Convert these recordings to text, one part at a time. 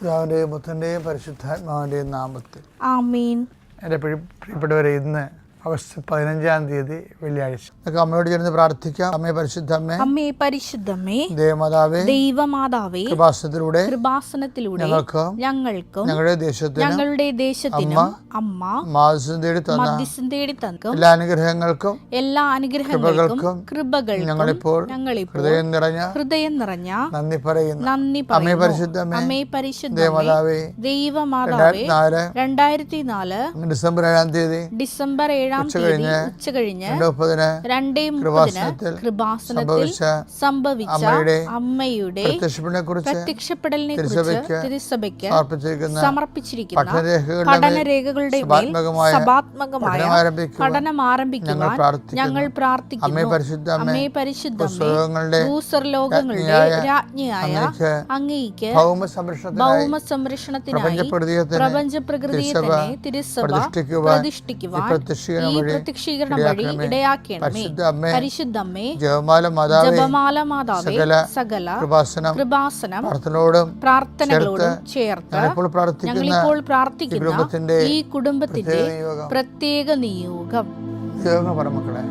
പിതാവിൻ്റെയും പുത്രൻ്റെയും പരിശുദ്ധാത്മാവിൻ്റെയും നാമത്തിൽ ആമേൻ. എൻ്റെ പ്രിയപ്പെട്ടവരെ, ഇന്ന് ഓഗസ്റ്റ് 15 വെള്ളിയാഴ്ച. നമുക്ക് അമ്മയോട് ചേർന്ന് പ്രാർത്ഥിക്കാം. അമ്മേ പരിശുദ്ധമ്മേ, അമ്മേ പരിശുദ്ധമ്മേ, ദേവമാതാവേ, ദൈവമാതാവേ, കൃപാസനത്തിലൂടെ ഞങ്ങൾക്കും ഞങ്ങളുടെ ദേശത്തിനും അമ്മ മാധ്യസ്ഥം തേടി തന്ന എല്ലാ അനുഗ്രഹങ്ങൾക്കും കൃപകൾക്കും ഞങ്ങളിപ്പോൾ ഹൃദയം നിറഞ്ഞ നന്ദി പറയുന്നു. അമ്മേ പരിശുദ്ധമ്മേ, ദേവമാതാവേ, 2004 ഡിസംബർ 7 ഉച്ചകഴിഞ്ഞ് 2:30 കൃപാസനത്തിൽ സംഭവിച്ച അമ്മയുടെ പ്രത്യക്ഷപ്പെടലിനെ കുറിച്ച് തിരുസഭയ്ക്ക് സമർപ്പിച്ചിരിക്കുന്ന പഠനരേഖകളുടെ മേൽ സഭാത്മകമായ പഠനം ആരംഭിക്കുവാൻ ഞങ്ങൾ പ്രാർത്ഥിക്കുന്നു. അമ്മേ പരിശുദ്ധമേ, ഭൂസ്വർലോകങ്ങളുടെ രാജ്ഞിയായ അങ്ങേയ്ക്ക് ഭൗമ സംരക്ഷണത്തിനായി പ്രപഞ്ച പ്രകൃതിയെ തന്നെ തിരുസഭ പ്രതിഷ്ഠിക്കുവാൻ ഈ പ്രത്യക്ഷീകരണം വഴി ഇടയാക്കണമേ. പരിശുദ്ധമ്മേ, ജപമാല മാതാവേ, സകല കൃപാസനം പ്രാർത്ഥനകളോടും ചേർത്ത് ഞങ്ങളിപ്പോൾ പ്രാർത്ഥിക്കുന്ന ഈ കുടുംബത്തിന്റെ പ്രത്യേക നിയോഗം. മക്കളെ,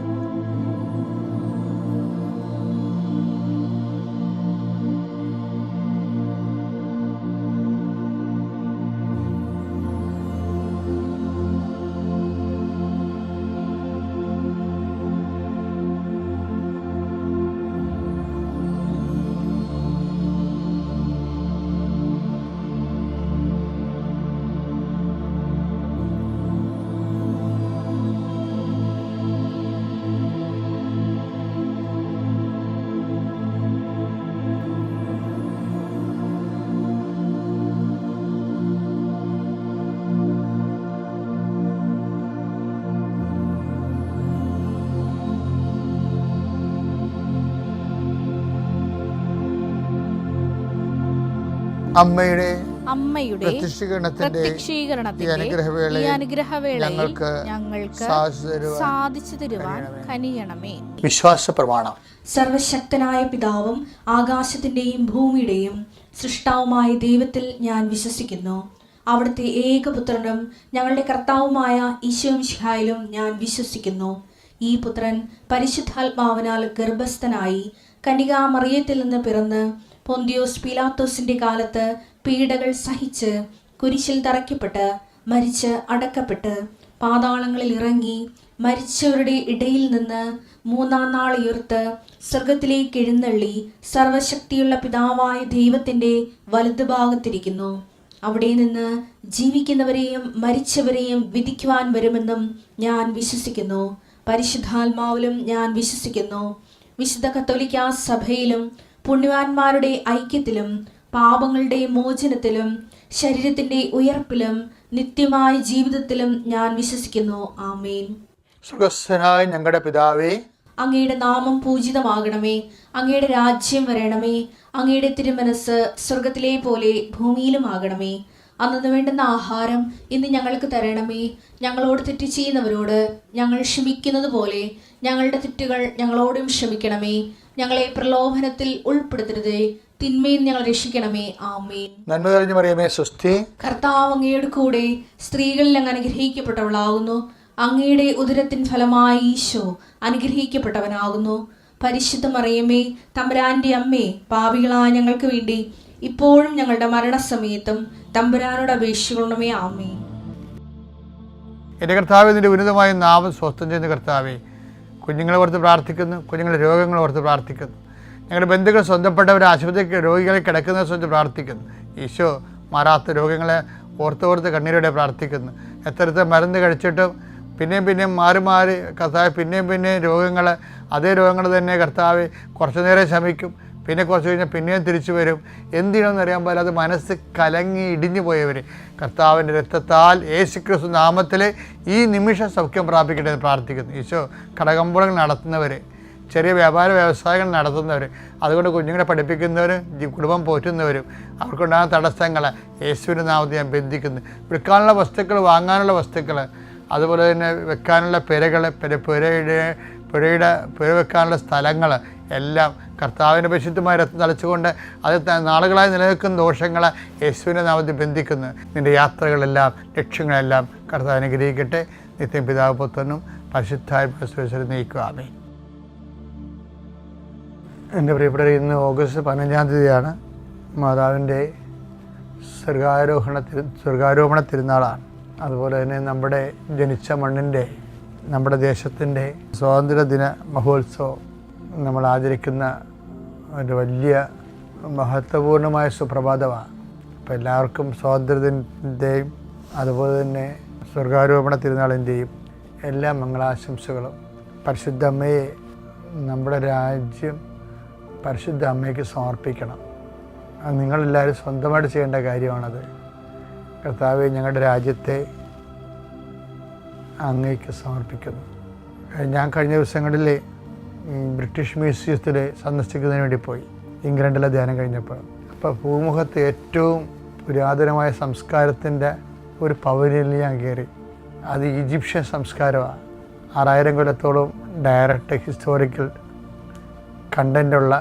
അമ്മയുടെ പ്രത്യക്ഷീകരണത്തിന്റെ ഈ അനുഗ്രഹവേളയിൽ ഞങ്ങൾക്ക് സാധിച്ചു തരുവാൻ കനിയണമേ. വിശ്വാസ പ്രമാണം. സർവശക്തനായ പിതാവും ആകാശത്തിന്റെയും ഭൂമിയുടെയും സൃഷ്ടാവുമായ ദൈവത്തിൽ ഞാൻ വിശ്വസിക്കുന്നു. അവിടുത്തെ ഏകപുത്രനും ഞങ്ങളുടെ കർത്താവുമായ ഈശോമിശിഹായിലും ഞാൻ വിശ്വസിക്കുന്നു. ഈ പുത്രൻ പരിശുദ്ധാത്മാവിനാൽ ഗർഭസ്ഥനായി കന്യകാമറിയത്തിൽ നിന്ന് പിറന്ന് പൊന്തിയോസ് പീലാത്തോസിന്റെ കാലത്ത് പീഡകൾ സഹിച്ച് കുരിശിൽ തറയ്ക്കപ്പെട്ട് മരിച്ച് അടക്കപ്പെട്ട് പാതാളങ്ങളിൽ ഇറങ്ങി മരിച്ചവരുടെ ഇടയിൽ നിന്ന് 3-ാം നാൾ ഉയർത്ത് സ്വർഗത്തിലേക്ക് എഴുന്നള്ളി സർവശക്തിയുള്ള പിതാവായ ദൈവത്തിന്റെ വലതുഭാഗത്തിരിക്കുന്നു. അവിടെ നിന്ന് ജീവിക്കുന്നവരെയും മരിച്ചവരെയും വിധിക്കുവാൻ വരുമെന്നും ഞാൻ വിശ്വസിക്കുന്നു. പരിശുദ്ധാത്മാവിലും ഞാൻ വിശ്വസിക്കുന്നു. വിശുദ്ധ കത്തോലിക്കാ സഭയിലും പുണ്യവാന്മാരുടെ ഐക്യത്തിലും പാപങ്ങളുടെ മോചനത്തിലും ശരീരത്തിന്റെ ഉയർപ്പിലും നിത്യമായ ജീവിതത്തിലും ഞാൻ വിശ്വസിക്കുന്നു. ആമേൻ. സ്വർഗ്ഗസ്ഥനായ ഞങ്ങളുടെ പിതാവേ, അങ്ങയുടെ നാമം പൂജിതമാകണമേ. അങ്ങയുടെ രാജ്യം വരണമേ. അങ്ങയുടെ തിരുമനസ് സ്വർഗത്തിലെ പോലെ ഭൂമിയിലും ആകണമേ. അന്നു വേണ്ടുന്ന ആഹാരം ഇന്ന് ഞങ്ങൾക്ക് തരണമേ. ഞങ്ങളോട് തെറ്റ് ചെയ്യുന്നവരോട് ഞങ്ങൾ ക്ഷമിക്കുന്നത് പോലെ ഞങ്ങളുടെ തെറ്റുകൾ ഞങ്ങളോടും ക്ഷമിക്കണമേ. ഞങ്ങളെ പ്രലോഭനത്തിൽ ഉൾപ്പെടുത്തരുതേ, തിന്മയിൽ ഞങ്ങൾ രക്ഷിക്കണമേ. ആമേൻ. നന്മ നിറഞ്ഞ മറിയമേ, സ്വസ്തി. കർത്താവ് അങ്ങയുടെ കൂടെ സ്ത്രീകളിൽ അങ്ങ് അനുഗ്രഹിക്കപ്പെട്ടവളാകുന്നു. അങ്ങയുടെ ഉദരത്തിൻ ഫലമായി ഈശോ അനുഗ്രഹിക്കപ്പെട്ടവനാകുന്നു. പരിശുദ്ധ മറിയമേ, തമ്പുരാന്റെ അമ്മേ, പാപികളായ ഞങ്ങൾക്ക് വേണ്ടി ഇപ്പോഴും ഞങ്ങളുടെ മരണസമയത്തും തമ്പുരാനോട് അപേക്ഷിക്കണമേ. ആമേൻ. എൻ്റെ കർത്താവേ, നിന്റെ ഉന്നതമായ നാമം സ്വസ്ഥം ചെയ്യുന്ന കർത്താവേ, കുഞ്ഞുങ്ങളെ ഓർത്ത് പ്രാർത്ഥിക്കുന്നു, കുഞ്ഞുങ്ങളുടെ രോഗങ്ങളെ ഓർത്ത് പ്രാർത്ഥിക്കുന്നു, ഞങ്ങളുടെ ബന്ധുക്കൾ സ്വന്തപ്പെട്ടവർ ആശുപത്രി രോഗികളെ കിടക്കുന്ന സ്വന്തം പ്രാർത്ഥിക്കുന്നു. ഈശോ മാറാത്ത രോഗങ്ങളെ ഓർത്ത് കണ്ണീരോടെ പ്രാർത്ഥിക്കുന്നു. എത്രത്തെ മരുന്ന് കഴിച്ചിട്ടും പിന്നെയും മാറി കർത്താവ് പിന്നെയും രോഗങ്ങൾ, അതേ രോഗങ്ങൾ തന്നെ കർത്താവ് കുറച്ചു നേരം ശമിക്കും, പിന്നെ കുറച്ച് കഴിഞ്ഞാൽ പിന്നെയും തിരിച്ചു വരും. എന്തിനാണെന്ന് അറിയാൻ പാടില്ലാതെ മനസ്സ് കലങ്ങി ഇടിഞ്ഞു പോയവർ കർത്താവിൻ്റെ രക്തത്താൽ യേശുക്രിസ്തു നാമത്തിൽ ഈ നിമിഷം സൗഖ്യം പ്രാപിക്കട്ടെ എന്ന് പ്രാർത്ഥിക്കുന്നു. ഈശോ കടകമ്പോളങ്ങൾ നടത്തുന്നവർ, ചെറിയ വ്യാപാര വ്യവസായങ്ങൾ നടത്തുന്നവർ, അതുകൊണ്ട് കുഞ്ഞുങ്ങളെ പഠിപ്പിക്കുന്നവരും കുടുംബം പോറ്റുന്നവരും അവർക്കുണ്ടാകുന്ന തടസ്സങ്ങൾ യേശുവിൻ്റെ നാമത്തിൽ ഞാൻ ബന്ധിക്കുന്നു. വിൽക്കാനുള്ള വസ്തുക്കൾ, വാങ്ങാനുള്ള വസ്തുക്കൾ, അതുപോലെ തന്നെ വെക്കാനുള്ള പുരകൾ, പുര വെക്കാനുള്ള സ്ഥലങ്ങൾ എല്ലാം കർത്താവിൻ്റെ പരിശുദ്ധമായ രക്തം തളിച്ചുകൊണ്ട് അത് നാളുകളായി നിലനിൽക്കുന്ന ദോഷങ്ങളെ യേശുവിൻ്റെ നാമത്തിൽ ബന്ധിക്കുന്നു. നിൻ്റെ യാത്രകളെല്ലാം ലക്ഷ്യങ്ങളെല്ലാം കർത്താവ് അനുഗ്രഹിക്കട്ടെ. നിത്യം പിതാവ് പുത്രനും പരിശുദ്ധാത്മാവിലും നയിക്കുക. ആമേൻ. എൻ്റെ പ്രിയപ്പെട്ടവർ, ഇന്ന് ഓഗസ്റ്റ് 15-ാം തീയതിയാണ്. മാതാവിൻ്റെ സ്വർഗാരോപണ തിരുനാളാണ്. അതുപോലെ തന്നെ നമ്മുടെ ജനിച്ച മണ്ണിൻ്റെ, നമ്മുടെ ദേശത്തിൻ്റെ സ്വാതന്ത്ര്യദിന മഹോത്സവം നമ്മൾ ആചരിക്കുന്ന ഒരു വലിയ മഹത്വപൂർണമായ സുപ്രഭാതമാണ്. അപ്പോൾ എല്ലാവർക്കും സ്വാതന്ത്ര്യത്തിൻ്റെയും അതുപോലെ തന്നെ സ്വർഗാരോപണ തിരുനാളിൻ്റെയും എല്ലാ മംഗളാശംസകളും. പരിശുദ്ധ അമ്മയെ, നമ്മുടെ രാജ്യം പരിശുദ്ധ അമ്മയ്ക്ക് സമർപ്പിക്കണം. അത് നിങ്ങളെല്ലാവരും സ്വന്തമായിട്ട് ചെയ്യേണ്ട കാര്യമാണത്. കർത്താവെ, ഞങ്ങളുടെ രാജ്യത്തെ അങ്ങേക്ക് സമർപ്പിക്കുന്നു. ഞാൻ കഴിഞ്ഞ ദിവസങ്ങളിൽ ബ്രിട്ടീഷ് മ്യൂസിയത്തിൽ സന്ദർശിക്കുന്നതിന് വേണ്ടി പോയി, ഇംഗ്ലണ്ടിലെ ധ്യാനം കഴിഞ്ഞപ്പോൾ. അപ്പോൾ ഭൂമുഖത്ത് ഏറ്റവും പുരാതനമായ സംസ്കാരത്തിൻ്റെ ഒരു പവലിയനിൽ ഞാൻ കയറി. അത് ഈജിപ്ഷ്യൻ സംസ്കാരമാണ്. 6000 കൊല്ലത്തോളം ഡയറക്റ്റ് ഹിസ്റ്റോറിക്കൽ കണ്ടൻ്റുള്ള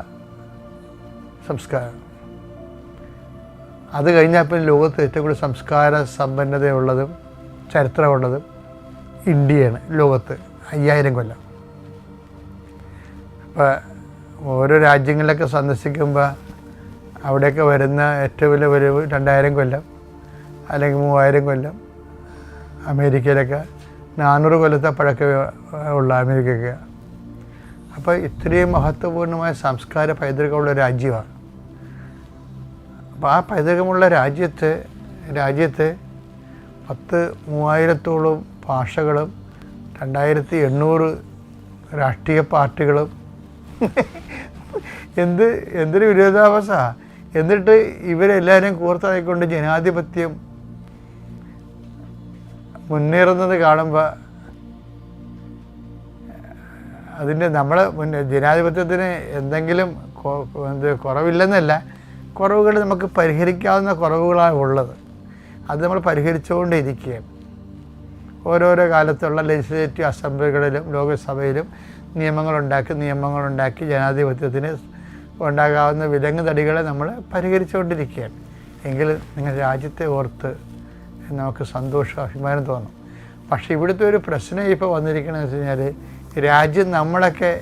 സംസ്കാരം. അത് കഴിഞ്ഞാൽ പിന്നെ ലോകത്ത് ഏറ്റവും കൂടുതൽ സംസ്കാര സമ്പന്നതയുള്ളതും ചരിത്രമുള്ളതും ഇന്ത്യയാണ്. ലോകത്ത് 5000 കൊല്ലം. അപ്പോൾ ഓരോ രാജ്യങ്ങളിലൊക്കെ സന്ദർശിക്കുമ്പോൾ അവിടെയൊക്കെ വരുന്ന ഏറ്റവും വലിയ വരവ് 2000 കൊല്ലം അല്ലെങ്കിൽ 3000 കൊല്ലം. അമേരിക്കയിലൊക്കെ 400 കൊല്ലത്തെ പഴക്കമേ ഉള്ള അമേരിക്കയ്ക്ക്. അപ്പോൾ ഇത്രയും മഹത്വപൂർണ്ണമായ സംസ്കാര പൈതൃകമുള്ള രാജ്യമാണ്. അപ്പോൾ ആ പൈതൃകമുള്ള രാജ്യത്ത് 3000-ഓളം ഭാഷകളും 2800 രാഷ്ട്രീയ പാർട്ടികളും എന്തൊരു വിരോധാഭാസമാണ്. എന്നിട്ട് ഇവരെല്ലാവരും കോർത്തായിക്കൊണ്ട് ജനാധിപത്യം മുന്നേറുന്നത് കാണുമ്പോൾ അതിൻ്റെ ജനാധിപത്യത്തിന് എന്തെങ്കിലും കുറവില്ലെന്നല്ല, കുറവുകൾ നമുക്ക് പരിഹരിക്കാവുന്ന കുറവുകളാണ് ഉള്ളത്. അത് നമ്മൾ പരിഹരിച്ചുകൊണ്ടിരിക്കുകയാണ്. ഓരോരോ കാലത്തുള്ള ലെജിസ്ലേറ്റീവ് അസംബ്ലികളിലും ലോകസഭയിലും നിയമങ്ങളുണ്ടാക്കി ജനാധിപത്യത്തിന് ഉണ്ടാകാവുന്ന വിലങ്ങ് തടികളെ നമ്മൾ പരിഹരിച്ചുകൊണ്ടിരിക്കുകയാണ്. എങ്കിൽ നിങ്ങൾ രാജ്യത്തെ ഓർത്ത് നമുക്ക് സന്തോഷം, അഭിമാനം തോന്നും. പക്ഷേ ഇവിടുത്തെ ഒരു പ്രശ്നം ഇപ്പോൾ വന്നിരിക്കണമെന്ന് വെച്ച് കഴിഞ്ഞാൽ, രാജ്യം നമ്മളൊക്കെ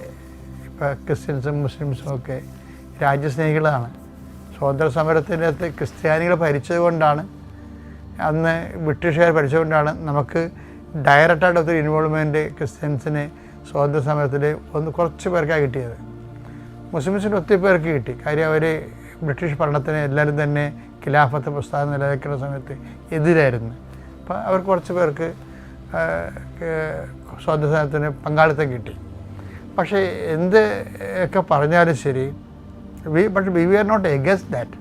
ഇപ്പോൾ ക്രിസ്ത്യൻസും മുസ്ലിംസും ഒക്കെ രാജ്യസ്നേഹികളാണ്. സ്വാതന്ത്ര്യ സമരത്തിൻ്റെ അകത്ത് ക്രിസ്ത്യാനികൾ ഭരിച്ചതുകൊണ്ടാണ്, അന്ന് ബ്രിട്ടീഷുകാർ ഭരിച്ചതുകൊണ്ടാണ് നമുക്ക് ഡയറക്റ്റായിട്ട് ഒത്തിരി ഇൻവോൾവ്മെൻറ്റ് ക്രിസ്ത്യൻസിന് സ്വാതന്ത്ര്യ സമരത്തിൽ കുറച്ച് പേർക്കാണ് കിട്ടിയത്. മുസ്ലിംസിന് ഒത്തിരി പേർക്ക് കിട്ടി. കാര്യം അവർ ബ്രിട്ടീഷ് ഭരണത്തിന് എല്ലാവരും തന്നെ ഖിലാഫത്ത് പ്രസ്ഥാനം നിലനിൽക്കുന്ന സമയത്ത് എതിരായിരുന്നു. അപ്പോൾ അവർ കുറച്ച് പേർക്ക് സ്വാതന്ത്ര്യ സമരത്തിന് പങ്കാളിത്തം കിട്ടി. പക്ഷേ എന്ത് ഒക്കെ പറഞ്ഞാലും ശരി, we are not against that.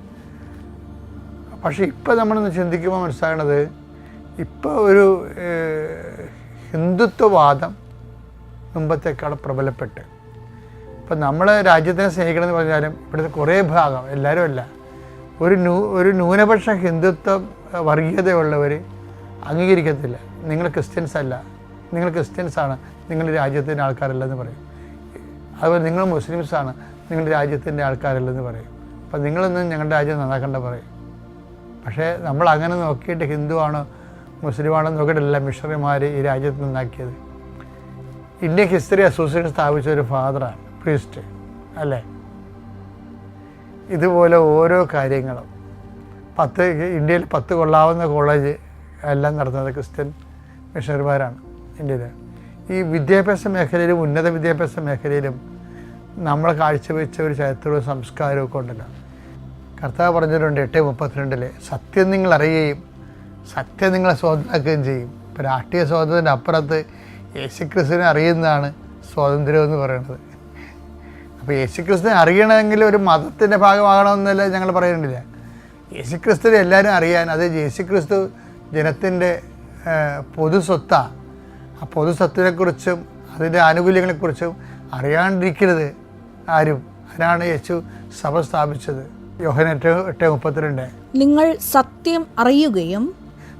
പക്ഷേ ഇപ്പോൾ നമ്മളൊന്ന് ചിന്തിക്കുമ്പോൾ മനസ്സിലാകണത്, ഇപ്പോൾ ഒരു ഹിന്ദുത്വവാദം മുമ്പത്തേക്കാൾ പ്രബലപ്പെട്ട്. ഇപ്പം നമ്മൾ രാജ്യത്തിനെ സ്നേഹിക്കണമെന്ന് പറഞ്ഞാലും ഇവിടുത്തെ കുറേ ഭാഗം, എല്ലാവരും അല്ല, ഒരു ന്യൂനപക്ഷ ഹിന്ദുത്വം വർഗീയതയുള്ളവർ അംഗീകരിക്കത്തില്ല. നിങ്ങൾ ക്രിസ്ത്യൻസ് അല്ല, നിങ്ങൾ ക്രിസ്ത്യൻസാണ്, നിങ്ങൾ രാജ്യത്തിൻ്റെ ആൾക്കാരല്ലെന്ന് പറയും. അതുപോലെ നിങ്ങൾ മുസ്ലിംസാണ്, നിങ്ങൾ രാജ്യത്തിൻ്റെ ആൾക്കാരല്ലെന്ന് പറയും. അപ്പം നിങ്ങളൊന്നും ഞങ്ങളുടെ രാജ്യം നന്നാക്കണ്ട പറയും. പക്ഷേ നമ്മൾ അങ്ങനെ നോക്കിയിട്ട് ഹിന്ദുവാണോ മുസ്ലിമാണോ നോക്കിയിട്ടല്ല മിഷണറിമാർ ഈ രാജ്യത്ത് നന്നാക്കിയത്. ഇന്ത്യൻ ഹിസ്റ്ററി അസോസിയേഷൻ സ്ഥാപിച്ച ഒരു ഫാദറാണ്, പ്രീസ്റ്റ് അല്ലേ. ഇതുപോലെ ഓരോ കാര്യങ്ങളും ഇന്ത്യയിൽ 10 കൊള്ളാവുന്ന കോളേജ് എല്ലാം നടത്തുന്നത് ക്രിസ്ത്യൻ മിഷണറിമാരാണ് ഇന്ത്യയിൽ. ഈ വിദ്യാഭ്യാസ മേഖലയിലും ഉന്നത വിദ്യാഭ്യാസ മേഖലയിലും നമ്മൾ കാഴ്ചവെച്ച ഒരു ചരിത്രവും സംസ്കാരവും ഒക്കെ ഉണ്ടല്ലോ. കർത്താവ് പറഞ്ഞിട്ടുണ്ട് 8:32 സത്യം നിങ്ങൾ അറിയുകയും സത്യം നിങ്ങളെ സ്വതന്ത്രമാക്കുകയും ചെയ്യും. ഇപ്പോൾ രാഷ്ട്രീയ സ്വാതന്ത്ര്യത്തിൻ്റെ അപ്പുറത്ത് യേശുക്രിസ്തുവിനെ അറിയുന്നതാണ് സ്വാതന്ത്ര്യം എന്ന് പറയുന്നത്. അപ്പോൾ യേശുക്രിസ്തുവിനെ അറിയണമെങ്കിൽ ഒരു മതത്തിൻ്റെ ഭാഗമാകണമെന്നല്ല ഞങ്ങൾ പറയുന്നില്ല. യേശുക്രിസ്തുവിനെ എല്ലാവരും അറിയാൻ, അത് യേശുക്രിസ്തു ജനത്തിൻ്റെ പൊതുസ്വത്താണ്. ആ പൊതുസ്വത്തിനെക്കുറിച്ചും അതിൻ്റെ ആനുകൂല്യങ്ങളെക്കുറിച്ചും അറിയാണ്ടിരിക്കരുത് ആരും. അതിനാണ് യേശു സഭ സ്ഥാപിച്ചത്. യോഹന്നാൻ 8:32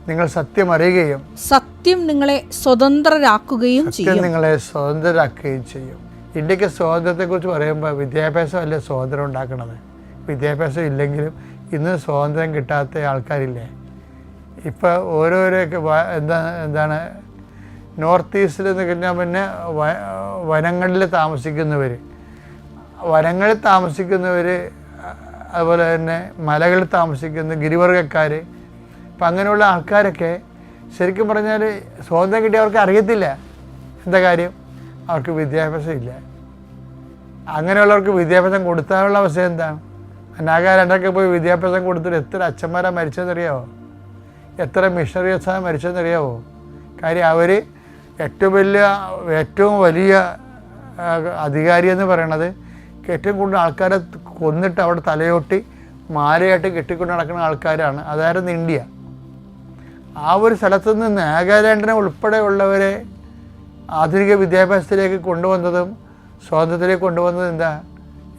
നിങ്ങൾ സത്യം അറിയുകയും സത്യം നിങ്ങളെ സ്വതന്ത്രരാക്കുകയും ചെയ്യും. ഇന്ത്യക്ക് സ്വാതന്ത്ര്യത്തെക്കുറിച്ച് പറയുമ്പോൾ വിദ്യാഭ്യാസമല്ല സ്വാതന്ത്ര്യം ഉണ്ടാക്കുന്നത്. വിദ്യാഭ്യാസം ഇല്ലെങ്കിലും ഇന്ന് സ്വാതന്ത്ര്യം കിട്ടാത്ത ആൾക്കാരില്ലേ? ഇപ്പോൾ ഓരോരോ എന്താണ് നോർത്ത് ഈസ്റ്റിൽ എന്ന് കഴിഞ്ഞാൽ പിന്നെ വനങ്ങളിൽ താമസിക്കുന്നവർ, അതുപോലെ തന്നെ മലകളിൽ താമസിക്കുന്ന ഗിരിവർഗ്ഗക്കാർ, അപ്പം അങ്ങനെയുള്ള ആൾക്കാരൊക്കെ ശരിക്കും പറഞ്ഞാൽ സ്വാതന്ത്ര്യം കിട്ടിയ അവർക്ക് അറിയത്തില്ല എന്താ കാര്യം, അവർക്ക് വിദ്യാഭ്യാസം ഇല്ല. അങ്ങനെയുള്ളവർക്ക് വിദ്യാഭ്യാസം കൊടുത്താലുള്ള അവസ്ഥ എന്താണ്? നാഗാലാൻഡൊക്കെ പോയി വിദ്യാഭ്യാസം കൊടുത്തിട്ട് എത്ര അച്ഛന്മാരാണ് മരിച്ചതെന്നറിയാവോ? എത്ര മിഷണറീസാണ് മരിച്ചതെന്നറിയാവോ? കാര്യം അവർ ഏറ്റവും വലിയ അധികാരി എന്ന് പറയണത് ഏറ്റവും കൂടുതൽ ആൾക്കാരെ കൊന്നിട്ട് അവിടെ തലയോട്ടി മാലയായിട്ട് കെട്ടിക്കൊണ്ട് നടക്കുന്ന ആൾക്കാരാണ്. അതായിരുന്നു ഇന്ത്യ. ആ ഒരു സ്ഥലത്തു നിന്ന് നാഗാലാൻഡിനെ ഉൾപ്പെടെയുള്ളവരെ ആധുനിക വിദ്യാഭ്യാസത്തിലേക്ക് കൊണ്ടുവന്നതും സ്വാതന്ത്ര്യത്തിലേക്ക് കൊണ്ടുവന്നതും എന്താ?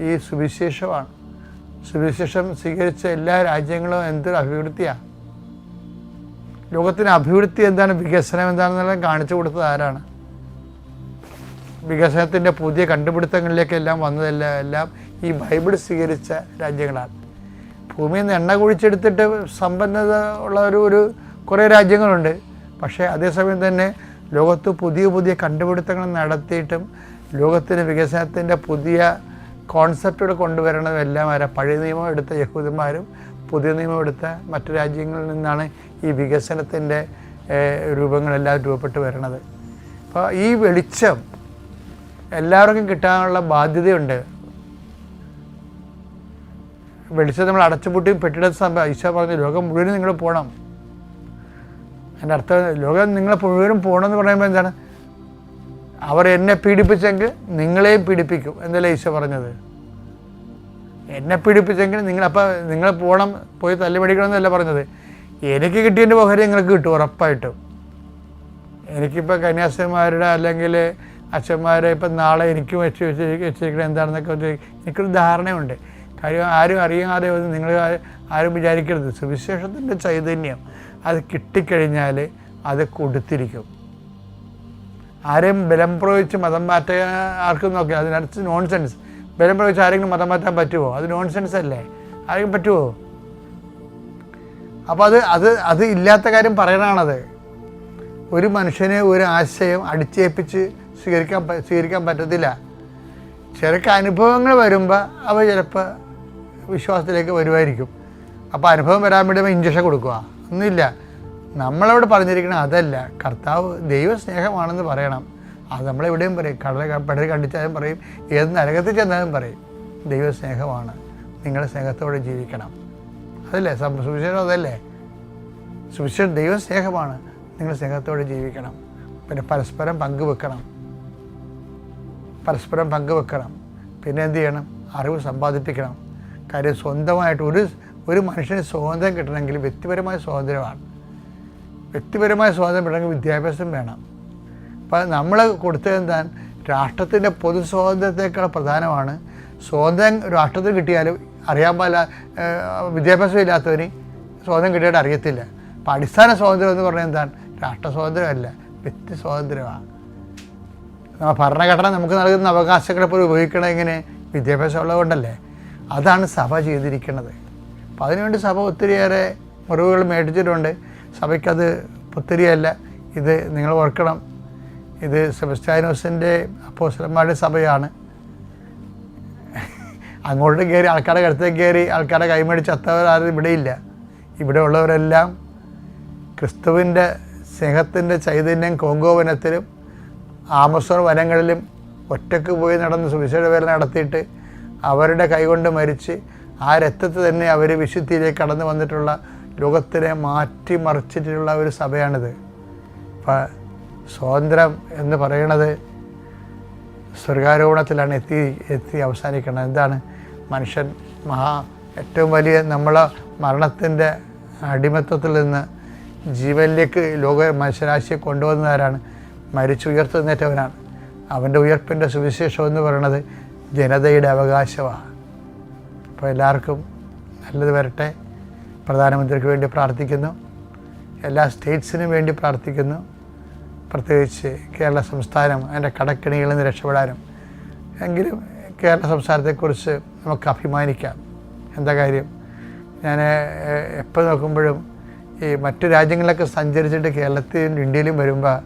ഈ സുവിശേഷമാണ്. സുവിശേഷം സ്വീകരിച്ച എല്ലാ രാജ്യങ്ങളും എന്തൊരു അഭിവൃദ്ധിയാണ്. ലോകത്തിന് അഭിവൃദ്ധി എന്താണ്, വികസനം എന്താണെന്നെല്ലാം കാണിച്ചു കൊടുത്തത് ആരാണ്? വികസനത്തിൻ്റെ പുതിയ കണ്ടുപിടുത്തങ്ങളിലേക്കെല്ലാം വന്നതെല്ലാം ഈ ബൈബിൾ സ്വീകരിച്ച രാജ്യങ്ങളാണ്. ഭൂമിയിൽ നിന്ന് എണ്ണ കുഴിച്ചെടുത്തിട്ട് സമ്പന്നത ഉള്ള ഒരു കുറേ രാജ്യങ്ങളുണ്ട്. പക്ഷേ അതേസമയം തന്നെ ലോകത്ത് പുതിയ പുതിയ കണ്ടുപിടുത്തങ്ങൾ നടത്തിയിട്ടും ലോകത്തിന് വികസനത്തിൻ്റെ പുതിയ കോൺസെപ്റ്റുകൾ കൊണ്ടുവരണതെല്ലാം പഴയ നിയമം എടുത്ത യഹൂദന്മാരും പുതിയ നിയമം എടുത്ത മറ്റു രാജ്യങ്ങളിൽ നിന്നാണ് ഈ വികസനത്തിൻ്റെ രൂപങ്ങളെല്ലാം രൂപപ്പെട്ട് വരുന്നത്. അപ്പോൾ ഈ വെളിച്ചം എല്ലാവർക്കും കിട്ടാനുള്ള ബാധ്യതയുണ്ട്. വെളിച്ചം നമ്മൾ അടച്ചുപൂട്ടിയും പെട്ടിട ഈശോ പറഞ്ഞു ലോകം മുഴുവനും നിങ്ങൾ പോകണം. എൻ്റെ അർത്ഥം ലോകം നിങ്ങൾ മുഴുവനും പോകണമെന്ന് പറയുമ്പോൾ എന്താണ്? അവർ എന്നെ പീഡിപ്പിച്ചെങ്കിൽ നിങ്ങളെയും പീഡിപ്പിക്കും എന്നല്ലേ ഈശോ പറഞ്ഞത്. എന്നെ പീഡിപ്പിച്ചെങ്കിൽ നിങ്ങൾ പോകണം, പോയി തല്ലുപിടിക്കണമെന്നല്ല പറഞ്ഞത്. എനിക്ക് കിട്ടിയതിൻ്റെ പകരം നിങ്ങൾക്ക് കിട്ടും ഉറപ്പായിട്ടും. എനിക്കിപ്പോൾ കന്യാസ്ത്രീമാരുടെ അല്ലെങ്കിൽ അച്ഛന്മാരെ ഇപ്പം നാളെ എനിക്കും വെച്ചിരിക്കുന്നത് എന്താണെന്നൊക്കെ എനിക്കൊരു ധാരണയുണ്ട്. കാര്യം ആരും അറിയാതെ നിങ്ങൾ ആരും വിചാരിക്കരുത്. സുവിശേഷത്തിൻ്റെ ചൈതന്യം അത് കിട്ടിക്കഴിഞ്ഞാൽ അത് കൊടുത്തിരിക്കും. ആരെയും ബലം പ്രയോഗിച്ച് മതം മാറ്റാൻ ആർക്കും നോക്കി അതിനടുത്ത് നോൺസെൻസ്. ബലം പ്രയോഗിച്ച് ആരെങ്കിലും മതം മാറ്റാൻ പറ്റുമോ? അത് നോൺസെൻസ് അല്ലേ? ആരെങ്കിലും പറ്റുമോ? അപ്പോൾ അത് ഇല്ലാത്ത കാര്യം പറയണതാണത്. ഒരു മനുഷ്യന് ഒരു ആശയം അടിച്ചേൽപ്പിച്ച് സ്വീകരിക്കാൻ പറ്റത്തില്ല. ചെറുക്ക് അനുഭവങ്ങൾ വരുമ്പോൾ അവ ചിലപ്പോൾ വിശ്വാസത്തിലേക്ക് വരുമായിരിക്കും. അപ്പോൾ അനുഭവം വരാൻ വേണ്ടി ഇഞ്ചക്ഷൻ കൊടുക്കുക ഒന്നുമില്ല. നമ്മളവിടെ പറഞ്ഞിരിക്കണം അതല്ല, കർത്താവ് ദൈവസ്നേഹമാണെന്ന് പറയണം. അത് നമ്മളെവിടെയും പറയും. പെടൽ കണ്ടിച്ചാലും പറയും, ഏത് നരകത്തിൽ ചെന്നാലും പറയും ദൈവസ്നേഹമാണ്, നിങ്ങളുടെ സ്നേഹത്തോടെ ജീവിക്കണം. അതല്ലേ സുവിശേഷം? അതല്ലേ സുവിശേഷം? ദൈവസ്നേഹമാണ്, നിങ്ങൾ സ്നേഹത്തോടെ ജീവിക്കണം. പിന്നെ പരസ്പരം പങ്കുവെക്കണം. പിന്നെ എന്ത് ചെയ്യണം? അറിവ് സമ്പാദിപ്പിക്കണം. കാര്യം സ്വന്തമായിട്ട് ഒരു മനുഷ്യന് സ്വാതന്ത്ര്യം കിട്ടണമെങ്കിൽ വ്യക്തിപരമായ സ്വാതന്ത്ര്യമാണ്. വ്യക്തിപരമായ സ്വാതന്ത്ര്യം കിട്ടണമെങ്കിൽ വിദ്യാഭ്യാസം വേണം. അപ്പോൾ നമ്മൾ കൊടുത്തത് എന്താണ്? രാഷ്ട്രത്തിൻ്റെ പൊതു സ്വാതന്ത്ര്യത്തേക്കാൾ പ്രധാനമാണ്. സ്വാതന്ത്ര്യം രാഷ്ട്രത്തിന് കിട്ടിയാലും അറിയാൻ പാടില്ല. വിദ്യാഭ്യാസം ഇല്ലാത്തവന് സ്വാതന്ത്ര്യം കിട്ടിയിട്ട് അറിയത്തില്ല. അപ്പോൾ അടിസ്ഥാന സ്വാതന്ത്ര്യം എന്ന് പറഞ്ഞാൽ എന്താണ്? രാഷ്ട്ര സ്വാതന്ത്ര്യമല്ല, വ്യക്തി സ്വാതന്ത്ര്യമാണ്. ഭരണഘടന നമുക്ക് നൽകുന്ന അവകാശങ്ങളെ പോലും ഉപയോഗിക്കണം എങ്ങനെ? വിദ്യാഭ്യാസം ഉള്ളതുകൊണ്ടല്ലേ. അതാണ് സഭ ചെയ്തിരിക്കുന്നത്. അപ്പോൾ അതിനുവേണ്ടി സഭ ഒത്തിരിയേറെ മുറിവുകൾ മേടിച്ചിട്ടുണ്ട്. സഭയ്ക്കത് പുത്തിരിയല്ല. ഇത് നിങ്ങൾ ഓർക്കണം, ഇത് സെബസ്ത്യാനോസിൻ്റെ അപ്പോസ്തലന്മാരുടെ സഭയാണ്. അങ്ങോട്ട് കയറി ആൾക്കാരുടെ അടുത്തേക്ക് കയറി ആൾക്കാരുടെ കൈമേടിച്ച് ചത്തവരാരും ഇവിടെയില്ല. ഇവിടെ ഉള്ളവരെല്ലാം ക്രിസ്തുവിൻ്റെ സ്നേഹത്തിൻ്റെ ചൈതന്യം കോങ്കോ വനത്തിലും ആമസോൺ വനങ്ങളിലും ഒറ്റക്ക് പോയി നടന്ന് സുവിശേഷ വേല നടത്തിയിട്ട് അവരുടെ കൈകൊണ്ട് മരിച്ച് ആ രക്തത്തിൽ തന്നെ അവർ വിശുദ്ധിയിലേക്ക് കടന്നു വന്നിട്ടുള്ള ലോകത്തിനെ മാറ്റിമറിച്ചിട്ടുള്ള ഒരു സഭയാണിത്. അപ്പം സ്വാതന്ത്ര്യം എന്ന് പറയണത് സ്വർഗാരോഹണത്തിലാണ് എത്തി അവസാനിക്കുന്നത്. എന്താണ്? മനുഷ്യൻ ഏറ്റവും വലിയ നമ്മളെ മരണത്തിൻ്റെ അടിമത്തത്തിൽ നിന്ന് ജീവനിലേക്ക് മനുഷ്യരാശിയെ കൊണ്ടുവന്നവരാണ്. മരിച്ചുയർത്തെഴുന്നേറ്റവനാണ്. അവൻ്റെ ഉയർപ്പിൻ്റെ സുവിശേഷം എന്ന് പറയുന്നത് ജനതയുടെ അവകാശമാണ്. അപ്പോൾ എല്ലാവർക്കും നല്ലത് വരട്ടെ. പ്രധാനമന്ത്രിക്ക് വേണ്ടി പ്രാർത്ഥിക്കുന്നു. എല്ലാ സ്റ്റേറ്റ്സിനും വേണ്ടി പ്രാർത്ഥിക്കുന്നു. പ്രത്യേകിച്ച് കേരള സംസ്ഥാനം അതിൻ്റെ കടക്കിണികളിൽ നിന്ന് രക്ഷപ്പെടാനും എങ്കിലും കേരള സംസ്ഥാനത്തെക്കുറിച്ച് നമുക്ക് അഭിമാനിക്കാം. എന്താ കാര്യം, ഞാൻ എപ്പോൾ നോക്കുമ്പോഴും ഈ മറ്റു രാജ്യങ്ങളിലൊക്കെ സഞ്ചരിച്ചിട്ട് കേരളത്തിലും ഇന്ത്യയിലും വരുമ്പോൾ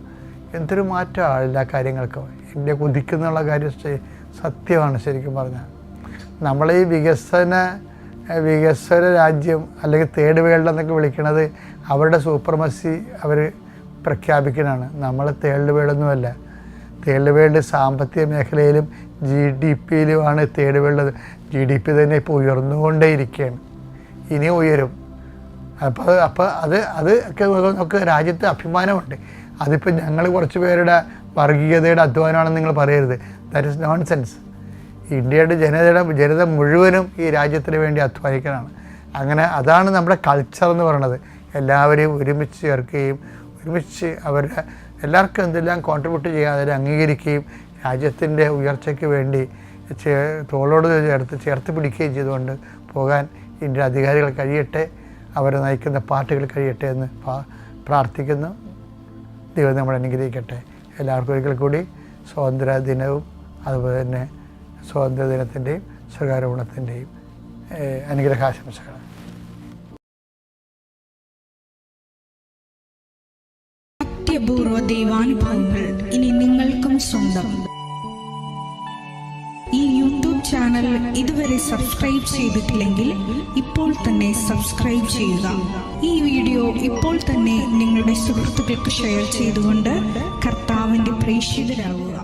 എന്തൊരു മാറ്റമാണ് എല്ലാ കാര്യങ്ങൾക്കും. ഇന്ത്യ കുതിക്കുന്നുള്ള കാര്യം സത്യമാണ്. ശരിക്കും പറഞ്ഞാൽ നമ്മളെ ഈ വികസന രാജ്യം അല്ലെങ്കിൽ തേർഡ് വേൾഡ് എന്നൊക്കെ വിളിക്കുന്നത് അവരുടെ സൂപ്പർമസി അവർ പ്രഖ്യാപിക്കുന്നതാണ്. നമ്മൾ തേർഡ് വേൾഡൊന്നുമല്ല. തേർഡ് വേൾഡ് സാമ്പത്തിക മേഖലയിലും GDP-യിലുമാണ് തേർഡ് വേൾഡ്. GDP തന്നെ ഇപ്പോൾ ഉയർന്നുകൊണ്ടേയിരിക്കുകയാണ്, ഇനി ഉയരും. അപ്പോൾ അത് ഒക്കെ നമുക്ക് രാജ്യത്ത് അഭിമാനമുണ്ട്. അതിപ്പോൾ ഞങ്ങൾ കുറച്ച് പേരുടെ വർഗീയതയുടെ അധ്വാനമാണെന്ന് നിങ്ങൾ പറയരുത്. That is nonsense. ഇന്ത്യയുടെ ജനത മുഴുവനും ഈ രാജ്യത്തിന് വേണ്ടി അധ്വാനിക്കാനാണ്. അങ്ങനെ അതാണ് നമ്മുടെ കൾച്ചർ എന്ന് പറയുന്നത്. എല്ലാവരെയും ഒരുമിച്ച് ചേർക്കുകയും ഒരുമിച്ച് അവരുടെ എല്ലാവർക്കും എന്തെല്ലാം കോൺട്രിബ്യൂട്ട് ചെയ്യാൻ അതിനെ അംഗീകരിക്കുകയും രാജ്യത്തിൻ്റെ ഉയർച്ചയ്ക്ക് വേണ്ടി തോളോട് ചേർത്ത് പിടിക്കുകയും ചെയ്തുകൊണ്ട് പോകാൻ ഇന്ത്യ അധികാരികൾ കഴിയട്ടെ, അവരെ നയിക്കുന്ന പാർട്ടികൾ കഴിയട്ടെ എന്ന് പ്രാർത്ഥിക്കുന്നു. ദൈവം നമ്മളെ അനുഗ്രഹിക്കട്ടെ. എല്ലാവർക്കും ഒരിക്കൽ കൂടി സ്വാതന്ത്ര്യ ദിനവും അതുപോലെ തന്നെ സ്വാതന്ത്ര്യദിനത്തിൻ്റെയും സ്വകാര്യ അനുഗ്രഹാശംസകൾ. അത്യപൂർവ ദൈവാനുഭവങ്ങൾ ഇനി നിങ്ങൾക്കും സ്വന്തം. ഈ യൂട്യൂബ് ചാനൽ ഇതുവരെ സബ്സ്ക്രൈബ് ചെയ്തിട്ടില്ലെങ്കിൽ ഇപ്പോൾ തന്നെ സബ്സ്ക്രൈബ് ചെയ്യുക. ഈ വീഡിയോ ഇപ്പോൾ തന്നെ നിങ്ങളുടെ സുഹൃത്തുക്കൾക്ക് ഷെയർ ചെയ്തുകൊണ്ട് കർത്താവിൻ്റെ പ്രേക്ഷിതരാകുക.